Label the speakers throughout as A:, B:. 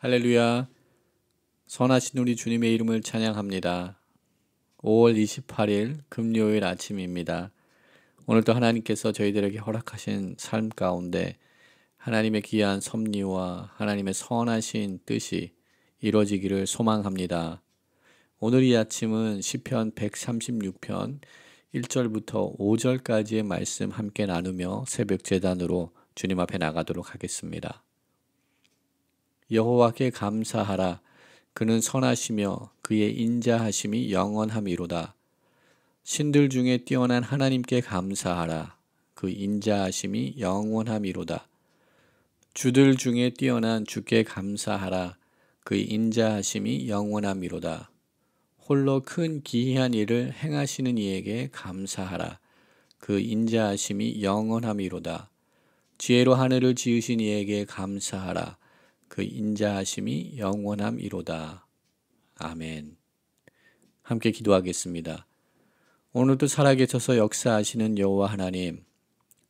A: 할렐루야. 선하신 우리 주님의 이름을 찬양합니다. 5월 28일 금요일 아침입니다. 오늘도 하나님께서 저희들에게 허락하신 삶 가운데 하나님의 귀한 섭리와 하나님의 선하신 뜻이 이루어지기를 소망합니다. 오늘 이 아침은 시편 136편 1절부터 5절까지의 말씀 함께 나누며 새벽 제단으로 주님 앞에 나가도록 하겠습니다. 여호와께 감사하라. 그는 선하시며 그의 인자하심이 영원함이로다. 신들 중에 뛰어난 하나님께 감사하라. 그 인자하심이 영원함이로다. 주들 중에 뛰어난 주께 감사하라. 그 인자하심이 영원함이로다. 홀로 큰 기이한 일을 행하시는 이에게 감사하라. 그 인자하심이 영원함이로다. 지혜로 하늘을 지으신 이에게 감사하라. 그 인자하심이 영원함이로다. 아멘. 함께 기도하겠습니다. 오늘도 살아계셔서 역사하시는 여호와 하나님,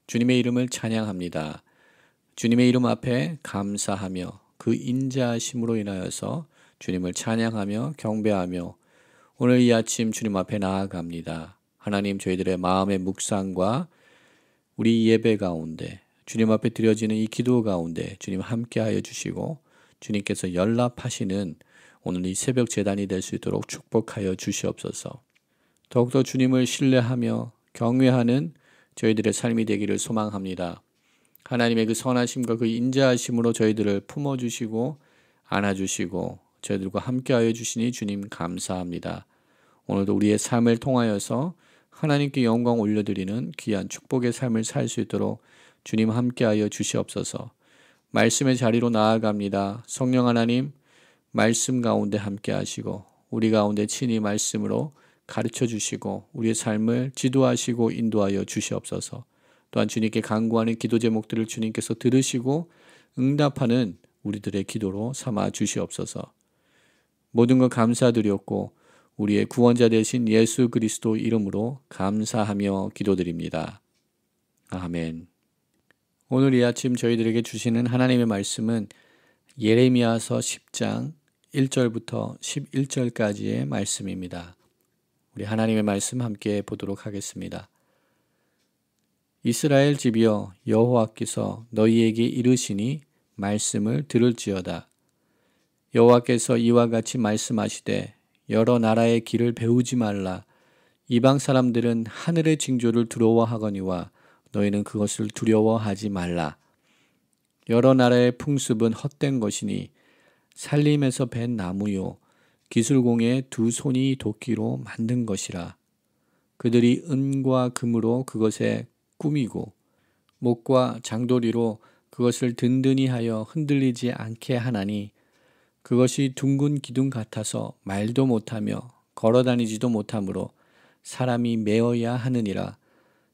A: 주님의 이름을 찬양합니다. 주님의 이름 앞에 감사하며 그 인자하심으로 인하여서 주님을 찬양하며 경배하며 오늘 이 아침 주님 앞에 나아갑니다. 하나님, 저희들의 마음의 묵상과 우리 예배 가운데 주님 앞에 드려지는 이 기도 가운데 주님 함께하여 주시고 주님께서 연락하시는 오늘 이 새벽 제단이 될 수 있도록 축복하여 주시옵소서. 더욱더 주님을 신뢰하며 경외하는 저희들의 삶이 되기를 소망합니다. 하나님의 그 선하심과 그 인자하심으로 저희들을 품어주시고 안아주시고 저희들과 함께하여 주시니 주님 감사합니다. 오늘도 우리의 삶을 통하여서 하나님께 영광 올려드리는 귀한 축복의 삶을 살 수 있도록 주님 함께하여 주시옵소서. 말씀의 자리로 나아갑니다. 성령 하나님, 말씀 가운데 함께하시고 우리 가운데 친히 말씀으로 가르쳐 주시고 우리의 삶을 지도하시고 인도하여 주시옵소서. 또한 주님께 간구하는 기도 제목들을 주님께서 들으시고 응답하는 우리들의 기도로 삼아 주시옵소서. 모든 것 감사드렸고 우리의 구원자 되신 예수 그리스도 이름으로 감사하며 기도드립니다. 아멘. 오늘 이 아침 저희들에게 주시는 하나님의 말씀은 예레미야서 10장 1절부터 11절까지의 말씀입니다. 우리 하나님의 말씀 함께 보도록 하겠습니다. 이스라엘 집이여, 여호와께서 너희에게 이르시니 말씀을 들을지어다. 여호와께서 이와 같이 말씀하시되 여러 나라의 길을 배우지 말라. 이방 사람들은 하늘의 징조를 두려워하거니와 너희는 그것을 두려워하지 말라. 여러 나라의 풍습은 헛된 것이니 살림에서 벤 나무요 기술공의 두 손이 도끼로 만든 것이라. 그들이 은과 금으로 그것에 꾸미고 목과 장도리로 그것을 든든히 하여 흔들리지 않게 하나니 그것이 둥근 기둥 같아서 말도 못하며 걸어다니지도 못하므로 사람이 메어야 하느니라.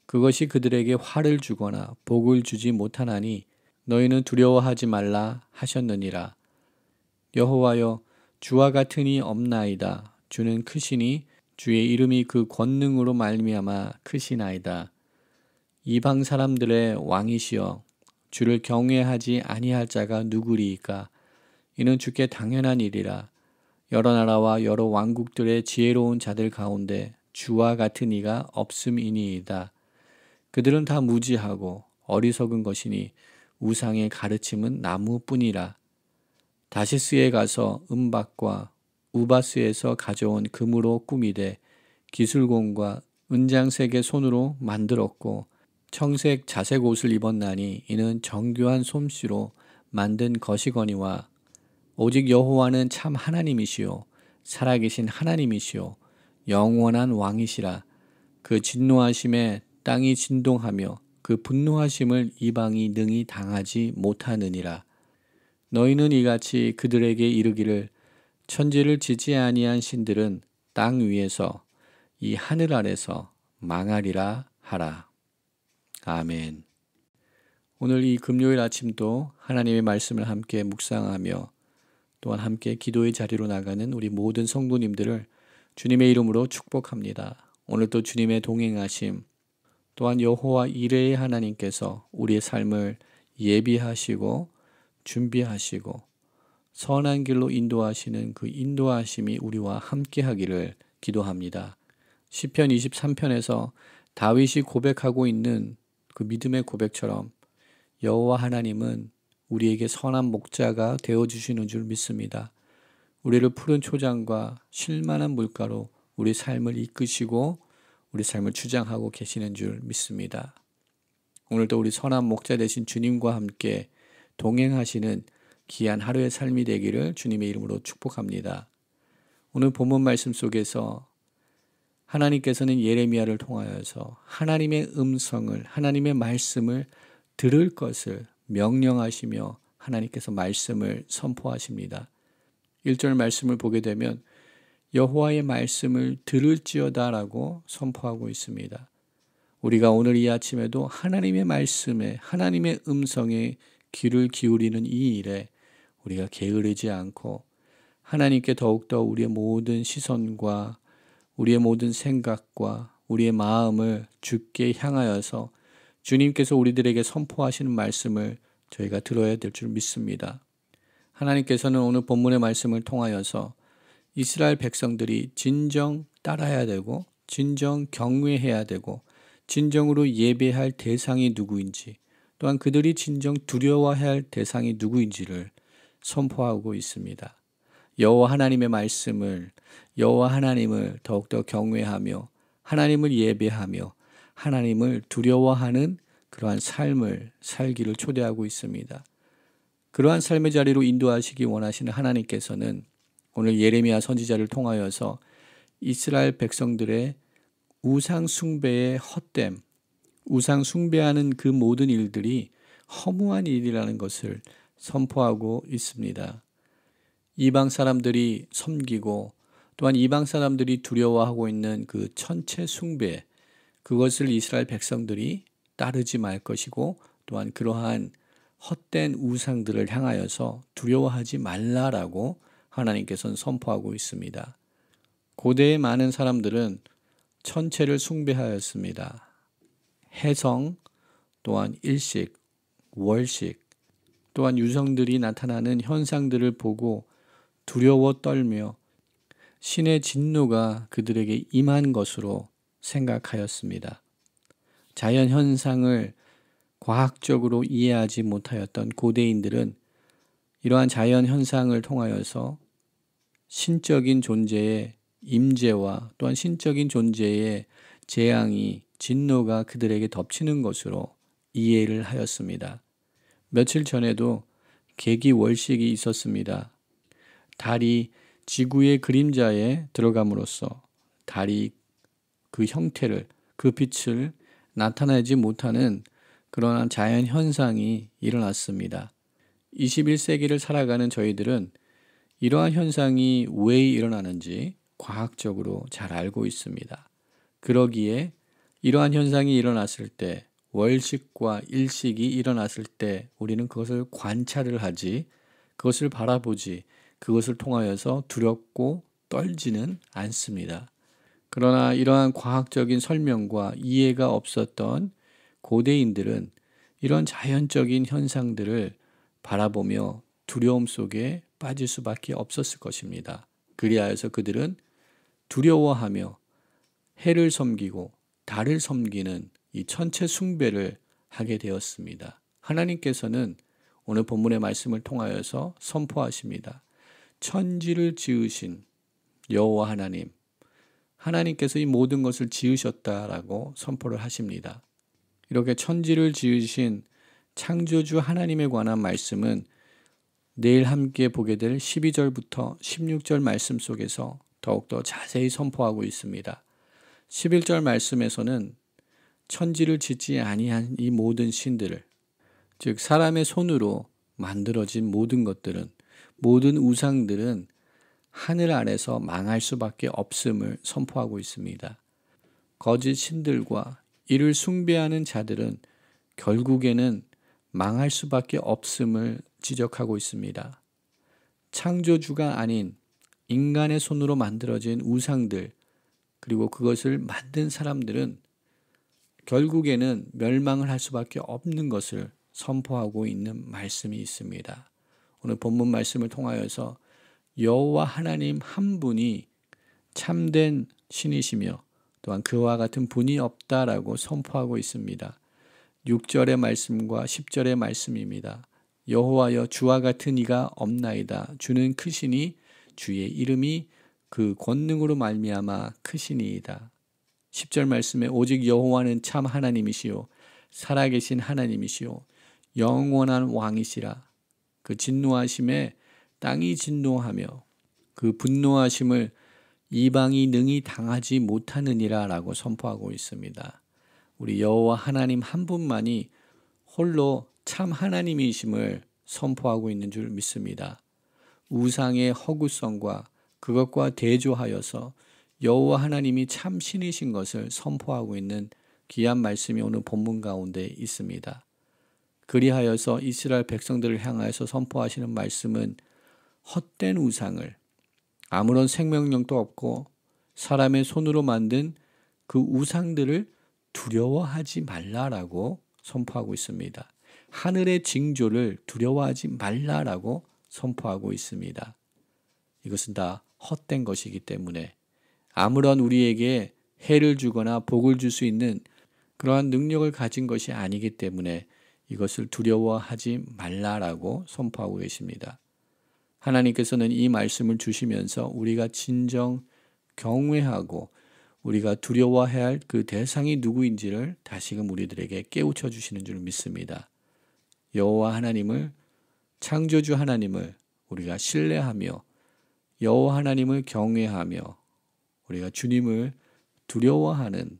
A: 그것이 그들에게 화를 주거나 복을 주지 못하나니 너희는 두려워하지 말라 하셨느니라. 여호와여, 주와 같은 이 없나이다. 주는 크시니 주의 이름이 그 권능으로 말미암아 크시나이다. 이방 사람들의 왕이시여, 주를 경외하지 아니할 자가 누구리이까? 이는 주께 당연한 일이라. 여러 나라와 여러 왕국들의 지혜로운 자들 가운데 주와 같은 이가 없음이니이다. 그들은 다 무지하고 어리석은 것이니 우상의 가르침은 나무뿐이라. 다시스에 가서 은박과 우바스에서 가져온 금으로 꾸미되 기술공과 은장색의 손으로 만들었고 청색 자색 옷을 입었나니 이는 정교한 솜씨로 만든 것이거니와 오직 여호와는 참 하나님이시요 살아계신 하나님이시요 영원한 왕이시라. 그 진노하심에 땅이 진동하며 그 분노하심을 이방이 능히 당하지 못하느니라. 너희는 이같이 그들에게 이르기를 천지를 지지 아니한 신들은 땅 위에서 이 하늘 아래서 망하리라 하라. 아멘. 오늘 이 금요일 아침도 하나님의 말씀을 함께 묵상하며 또한 함께 기도의 자리로 나가는 우리 모든 성도님들을 주님의 이름으로 축복합니다. 오늘도 주님의 동행하심 또한 여호와 이레의 하나님께서 우리의 삶을 예비하시고 준비하시고 선한 길로 인도하시는 그 인도하심이 우리와 함께 하기를 기도합니다. 시편 23편에서 다윗이 고백하고 있는 그 믿음의 고백처럼 여호와 하나님은 우리에게 선한 목자가 되어주시는 줄 믿습니다. 우리를 푸른 초장과 쉴만한 물가로 우리 삶을 이끄시고 우리 삶을 주장하고 계시는 줄 믿습니다. 오늘도 우리 선한 목자 되신 주님과 함께 동행하시는 귀한 하루의 삶이 되기를 주님의 이름으로 축복합니다. 오늘 본문 말씀 속에서 하나님께서는 예레미야를 통하여서 하나님의 음성을, 하나님의 말씀을 들을 것을 명령하시며 하나님께서 말씀을 선포하십니다. 1절 말씀을 보게 되면 여호와의 말씀을 들을지어다 라고 선포하고 있습니다. 우리가 오늘 이 아침에도 하나님의 말씀에, 하나님의 음성에 귀를 기울이는 이 일에 우리가 게으르지 않고 하나님께 더욱더 우리의 모든 시선과 우리의 모든 생각과 우리의 마음을 주께 향하여서 주님께서 우리들에게 선포하시는 말씀을 저희가 들어야 될 줄 믿습니다. 하나님께서는 오늘 본문의 말씀을 통하여서 이스라엘 백성들이 진정 따라야 되고 진정 경외해야 되고 진정으로 예배할 대상이 누구인지 또한 그들이 진정 두려워해야 할 대상이 누구인지를 선포하고 있습니다. 여호와 하나님의 말씀을, 여호와 하나님을 더욱더 경외하며 하나님을 예배하며 하나님을 두려워하는 그러한 삶을 살기를 초대하고 있습니다. 그러한 삶의 자리로 인도하시기 원하시는 하나님께서는 오늘 예레미야 선지자를 통하여서 이스라엘 백성들의 우상 숭배의 헛됨, 우상 숭배하는 그 모든 일들이 허무한 일이라는 것을 선포하고 있습니다. 이방 사람들이 섬기고 또한 이방 사람들이 두려워하고 있는 그 천체 숭배, 그것을 이스라엘 백성들이 따르지 말 것이고 또한 그러한 헛된 우상들을 향하여서 두려워하지 말라라고 하나님께서는 선포하고 있습니다. 고대의 많은 사람들은 천체를 숭배하였습니다. 해성, 또한 일식, 월식, 또한 유성들이 나타나는 현상들을 보고 두려워 떨며 신의 진노가 그들에게 임한 것으로 생각하였습니다. 자연 현상을 과학적으로 이해하지 못하였던 고대인들은 이러한 자연 현상을 통하여서 신적인 존재의 임재와 또한 신적인 존재의 재앙이 진노가 그들에게 덮치는 것으로 이해를 하였습니다. 며칠 전에도 계기월식이 있었습니다. 달이 지구의 그림자에 들어감으로써 달이 그 형태를, 그 빛을 나타내지 못하는 그러한 자연 현상이 일어났습니다. 21세기를 살아가는 저희들은 이러한 현상이 왜 일어나는지 과학적으로 잘 알고 있습니다. 그러기에 이러한 현상이 일어났을 때, 월식과 일식이 일어났을 때 우리는 그것을 관찰을 하지, 그것을 바라보지, 그것을 통하여서 두렵고 떨지는 않습니다. 그러나 이러한 과학적인 설명과 이해가 없었던 고대인들은 이런 자연적인 현상들을 바라보며 두려움 속에 빠질 수밖에 없었을 것입니다. 그리하여서 그들은 두려워하며 해를 섬기고 달을 섬기는 이 천체 숭배를 하게 되었습니다. 하나님께서는 오늘 본문의 말씀을 통하여서 선포하십니다. 천지를 지으신 여호와 하나님, 하나님께서 이 모든 것을 지으셨다라고 선포를 하십니다. 이렇게 천지를 지으신 창조주 하나님에 관한 말씀은 내일 함께 보게 될 12절부터 16절 말씀 속에서 더욱더 자세히 선포하고 있습니다. 11절 말씀에서는 천지를 짓지 아니한 이 모든 신들을, 즉 사람의 손으로 만들어진 모든 것들은, 모든 우상들은 하늘 아래서 망할 수밖에 없음을 선포하고 있습니다. 거짓 신들과 이를 숭배하는 자들은 결국에는 망할 수밖에 없음을 지적하고 있습니다. 창조주가 아닌 인간의 손으로 만들어진 우상들, 그리고 그것을 만든 사람들은 결국에는 멸망을 할 수밖에 없는 것을 선포하고 있는 말씀이 있습니다. 오늘 본문 말씀을 통하여서 여호와 하나님 한 분이 참된 신이시며 또한 그와 같은 분이 없다라고 선포하고 있습니다. 6절의 말씀과 10절의 말씀입니다. 여호와여 주와 같은 이가 없나이다. 주는 크시니 주의 이름이 그 권능으로 말미암아 크시니이다. 10절 말씀에 오직 여호와는 참 하나님이시요 살아계신 하나님이시요 영원한 왕이시라. 그 진노하심에 땅이 진노하며 그 분노하심을 이방이 능히 당하지 못하느니라 라고 선포하고 있습니다. 우리 여호와 하나님 한 분만이 홀로 참 하나님이심을 선포하고 있는 줄 믿습니다. 우상의 허구성과 그것과 대조하여서 여호와 하나님이 참 신이신 것을 선포하고 있는 귀한 말씀이 오늘 본문 가운데 있습니다. 그리하여서 이스라엘 백성들을 향하여서 선포하시는 말씀은 헛된 우상을 아무런 생명력도 없고 사람의 손으로 만든 그 우상들을 두려워하지 말라라고 선포하고 있습니다. 하늘의 징조를 두려워하지 말라라고 선포하고 있습니다. 이것은 다 헛된 것이기 때문에 아무런 우리에게 해를 주거나 복을 줄 수 있는 그러한 능력을 가진 것이 아니기 때문에 이것을 두려워하지 말라라고 선포하고 계십니다. 하나님께서는 이 말씀을 주시면서 우리가 진정 경외하고 우리가 두려워해야 할 그 대상이 누구인지를 다시금 우리들에게 깨우쳐 주시는 줄 믿습니다. 여호와 하나님을, 창조주 하나님을 우리가 신뢰하며 여호와 하나님을 경외하며 우리가 주님을 두려워하는,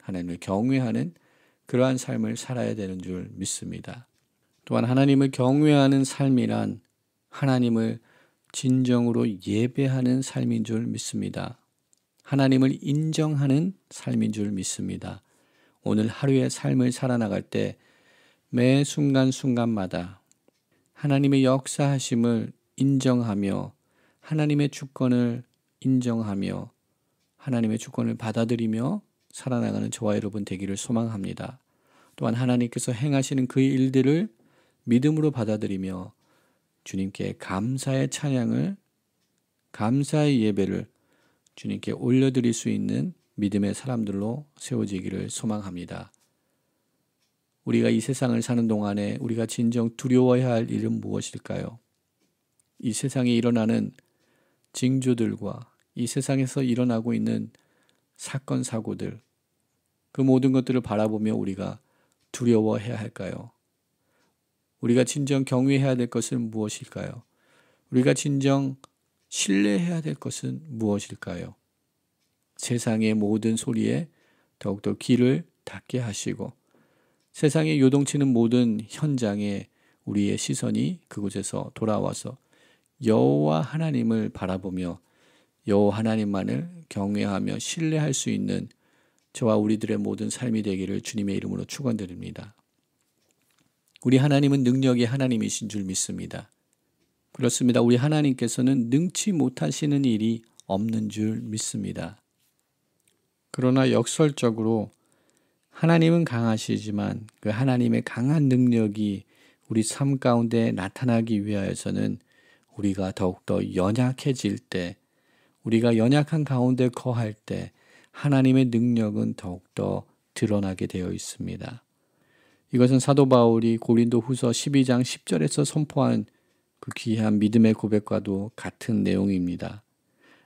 A: 하나님을 경외하는 그러한 삶을 살아야 되는 줄 믿습니다. 또한 하나님을 경외하는 삶이란 하나님을 진정으로 예배하는 삶인 줄 믿습니다. 하나님을 인정하는 삶인 줄 믿습니다. 오늘 하루의 삶을 살아나갈 때 매 순간순간마다 하나님의 역사하심을 인정하며 하나님의 주권을 인정하며 하나님의 주권을 받아들이며 살아나가는 저와 여러분 되기를 소망합니다. 또한 하나님께서 행하시는 그 일들을 믿음으로 받아들이며 주님께 감사의 찬양을, 감사의 예배를 주님께 올려드릴 수 있는 믿음의 사람들로 세워지기를 소망합니다. 우리가 이 세상을 사는 동안에 우리가 진정 두려워해야 할 일은 무엇일까요? 이 세상에 일어나는 징조들과 이 세상에서 일어나고 있는 사건, 사고들, 그 모든 것들을 바라보며 우리가 두려워해야 할까요? 우리가 진정 경외해야 될 것은 무엇일까요? 우리가 진정 신뢰해야 될 것은 무엇일까요? 세상의 모든 소리에 더욱더 귀를 닫게 하시고 세상에 요동치는 모든 현장에 우리의 시선이 그곳에서 돌아와서 여호와 하나님을 바라보며 여호와 하나님만을 경외하며 신뢰할 수 있는 저와 우리들의 모든 삶이 되기를 주님의 이름으로 축원드립니다. 우리 하나님은 능력의 하나님이신 줄 믿습니다. 그렇습니다. 우리 하나님께서는 능치 못하시는 일이 없는 줄 믿습니다. 그러나 역설적으로 하나님은 강하시지만 그 하나님의 강한 능력이 우리 삶 가운데 나타나기 위하여서는 우리가 더욱더 연약해질 때, 우리가 연약한 가운데 거할 때 하나님의 능력은 더욱더 드러나게 되어 있습니다. 이것은 사도 바울이 고린도 후서 12장 10절에서 선포한 그 귀한 믿음의 고백과도 같은 내용입니다.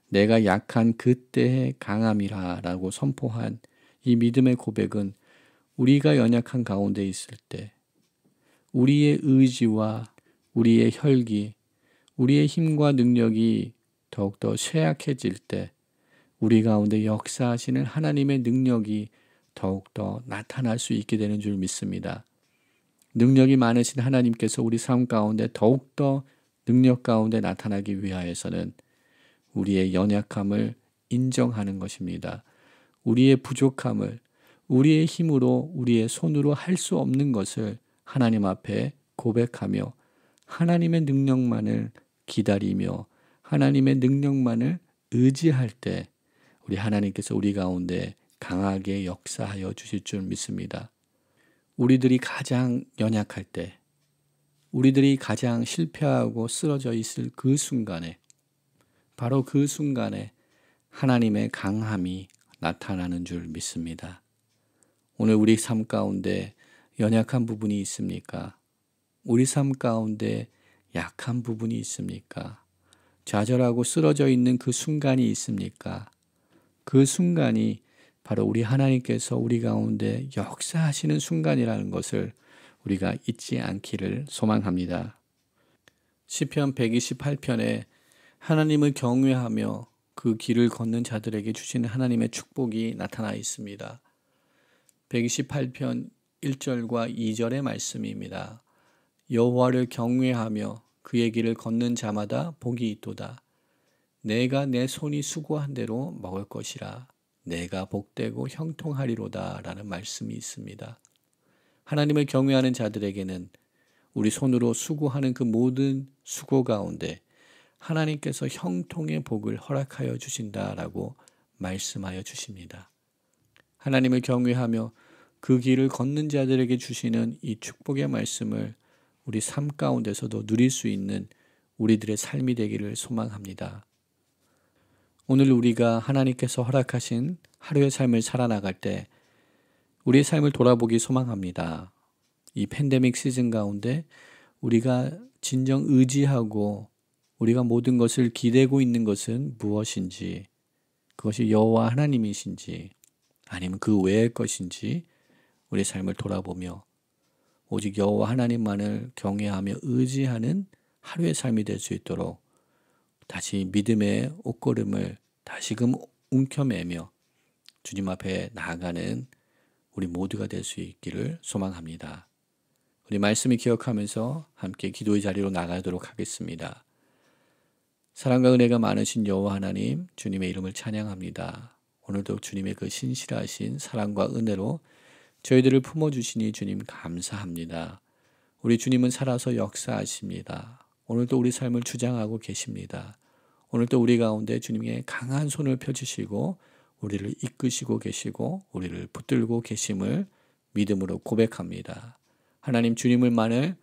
A: 내가 약한 그때의 강함이라 라고 선포한 이 믿음의 고백은 우리가 연약한 가운데 있을 때 우리의 의지와 우리의 혈기, 우리의 힘과 능력이 더욱더 쇠약해질 때 우리 가운데 역사하시는 하나님의 능력이 더욱더 나타날 수 있게 되는 줄 믿습니다. 능력이 많으신 하나님께서 우리 삶 가운데 더욱더 능력 가운데 나타나기 위하여서는 우리의 연약함을 인정하는 것입니다. 우리의 부족함을 우리의 힘으로 우리의 손으로 할 수 없는 것을 하나님 앞에 고백하며 하나님의 능력만을 기다리며 하나님의 능력만을 의지할 때 우리 하나님께서 우리 가운데 강하게 역사하여 주실 줄 믿습니다. 우리들이 가장 연약할 때, 우리들이 가장 실패하고 쓰러져 있을 그 순간에, 바로 그 순간에 하나님의 강함이 나타나는 줄 믿습니다. 오늘 우리 삶 가운데 연약한 부분이 있습니까? 우리 삶 가운데 약한 부분이 있습니까? 좌절하고 쓰러져 있는 그 순간이 있습니까? 그 순간이 바로 우리 하나님께서 우리 가운데 역사하시는 순간이라는 것을 우리가 잊지 않기를 소망합니다. 시편 128편에 하나님을 경외하며 그 길을 걷는 자들에게 주시는 하나님의 축복이 나타나 있습니다. 128편 1절과 2절의 말씀입니다. 여호와를 경외하며 그의 길을 걷는 자마다 복이 있도다. 내가 내 손이 수고한 대로 먹을 것이라. 내가 복되고 형통하리로다 라는 말씀이 있습니다. 하나님을 경외하는 자들에게는 우리 손으로 수고하는 그 모든 수고 가운데 하나님께서 형통의 복을 허락하여 주신다라고 말씀하여 주십니다. 하나님을 경외하며 그 길을 걷는 자들에게 주시는 이 축복의 말씀을 우리 삶 가운데서도 누릴 수 있는 우리들의 삶이 되기를 소망합니다. 오늘 우리가 하나님께서 허락하신 하루의 삶을 살아나갈 때 우리의 삶을 돌아보기 소망합니다. 이 팬데믹 시즌 가운데 우리가 진정 의지하고 우리가 모든 것을 기대고 있는 것은 무엇인지, 그것이 여호와 하나님이신지 아니면 그 외의 것인지 우리의 삶을 돌아보며 오직 여호와 하나님만을 경외하며 의지하는 하루의 삶이 될 수 있도록 다시 믿음의 옷걸음을 다시금 움켜매며 주님 앞에 나아가는 우리 모두가 될 수 있기를 소망합니다. 우리 말씀을 기억하면서 함께 기도의 자리로 나가도록 하겠습니다. 사랑과 은혜가 많으신 여호와 하나님, 주님의 이름을 찬양합니다. 오늘도 주님의 그 신실하신 사랑과 은혜로 저희들을 품어주시니 주님 감사합니다. 우리 주님은 살아서 역사하십니다. 오늘도 우리 삶을 주장하고 계십니다. 오늘도 우리 가운데 주님의 강한 손을 펴주시고 우리를 이끄시고 계시고 우리를 붙들고 계심을 믿음으로 고백합니다. 하나님, 주님을만을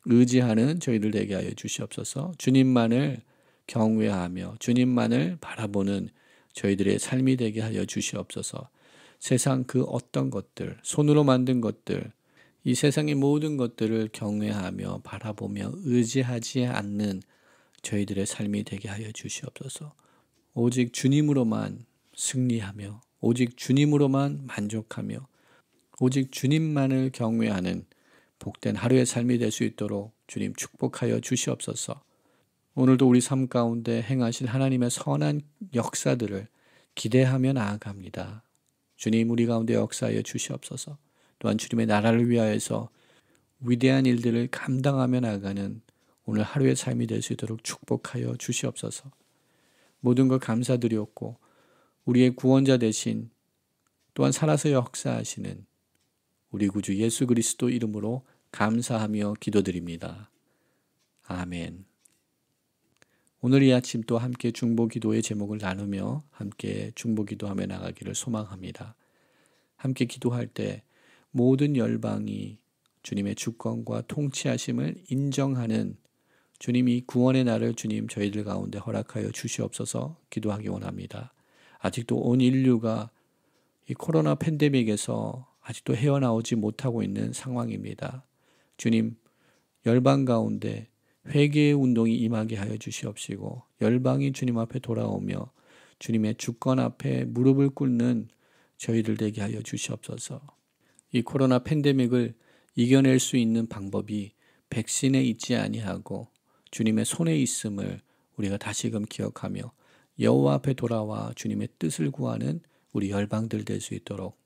A: 의지하는 저희들 되게 하여 주시옵소서. 주님만을 경외하며 주님만을 바라보는 저희들의 삶이 되게 하여 주시옵소서. 세상 그 어떤 것들, 손으로 만든 것들, 이 세상의 모든 것들을 경외하며 바라보며 의지하지 않는 저희들의 삶이 되게 하여 주시옵소서. 오직 주님으로만 승리하며 오직 주님으로만 만족하며 오직 주님만을 경외하는 복된 하루의 삶이 될 수 있도록 주님 축복하여 주시옵소서. 오늘도 우리 삶 가운데 행하실 하나님의 선한 역사들을 기대하며 나아갑니다. 주님, 우리 가운데 역사하여 주시옵소서. 또한 주님의 나라를 위하여서 위대한 일들을 감당하며 나아가는 오늘 하루의 삶이 될 수 있도록 축복하여 주시옵소서. 모든 것 감사드리옵고 우리의 구원자 되신 또한 살아서 역사하시는 우리 구주 예수 그리스도 이름으로 감사하며 기도드립니다. 아멘. 오늘 이 아침 또 함께 중보기도의 제목을 나누며 함께 중보기도하며 나가기를 소망합니다. 함께 기도할 때 모든 열방이 주님의 주권과 통치하심을 인정하는 주님이 구원의 날을 주님 저희들 가운데 허락하여 주시옵소서 기도하기 원합니다. 아직도 온 인류가 이 코로나 팬데믹에서 아직도 헤어나오지 못하고 있는 상황입니다. 주님, 열방 가운데 회개의 운동이 임하게 하여 주시옵시고 열방이 주님 앞에 돌아오며 주님의 주권 앞에 무릎을 꿇는 저희들 되게 하여 주시옵소서. 이 코로나 팬데믹을 이겨낼 수 있는 방법이 백신에 있지 아니하고 주님의 손에 있음을 우리가 다시금 기억하며 여호와 앞에 돌아와 주님의 뜻을 구하는 우리 열방들 될 수 있도록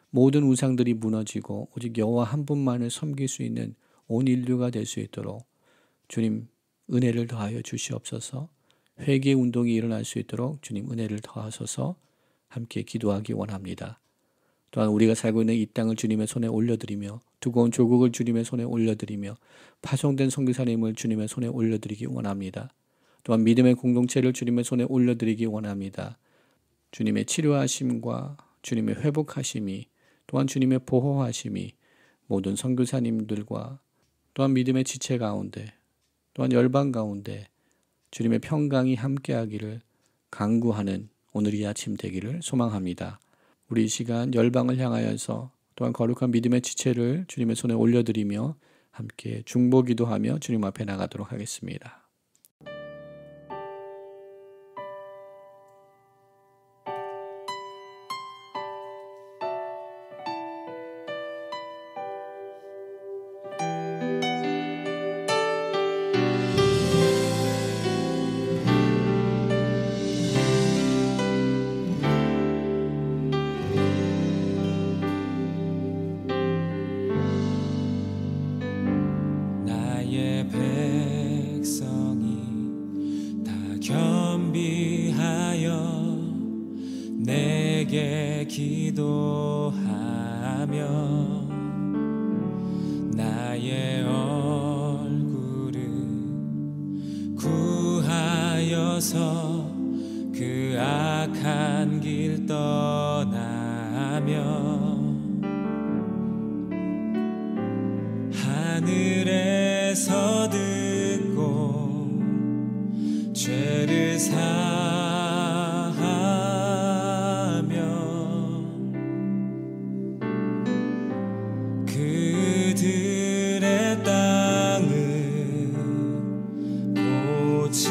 A: 모든 우상들이 무너지고 오직 여호와 한 분만을 섬길 수 있는 온 인류가 될 수 있도록 주님 은혜를 더하여 주시옵소서. 회개 운동이 일어날 수 있도록 주님 은혜를 더하소서. 함께 기도하기 원합니다. 또한 우리가 살고 있는 이 땅을 주님의 손에 올려드리며 두꺼운 조국을 주님의 손에 올려드리며 파송된 선교사님을 주님의 손에 올려드리기 원합니다. 또한 믿음의 공동체를 주님의 손에 올려드리기 원합니다. 주님의 치료하심과 주님의 회복하심이 또한 주님의 보호하심이 모든 선교사님들과 또한 믿음의 지체 가운데, 또한 열방 가운데 주님의 평강이 함께하기를 간구하는 오늘 이 아침 되기를 소망합니다. 우리 이 시간 열방을 향하여서 또한 거룩한 믿음의 지체를 주님의 손에 올려드리며 함께 중보기도하며 주님 앞에 나가도록 하겠습니다.
B: 내게 기도하며 나의 얼굴을 구하여서 그 악한 길 떠나며 하늘에서 듣고 죄를 그들의 땅을 고치리라.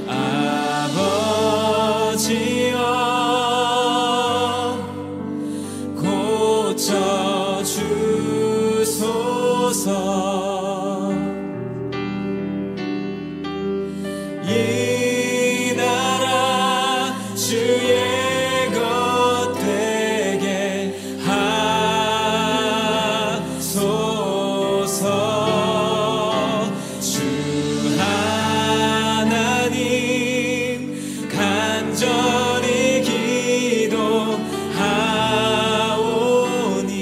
B: 아버지여 고쳐주소서. 이 나라 주의 기도하오니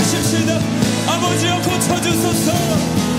B: 고백하십시다. 아버지여 고쳐주소서.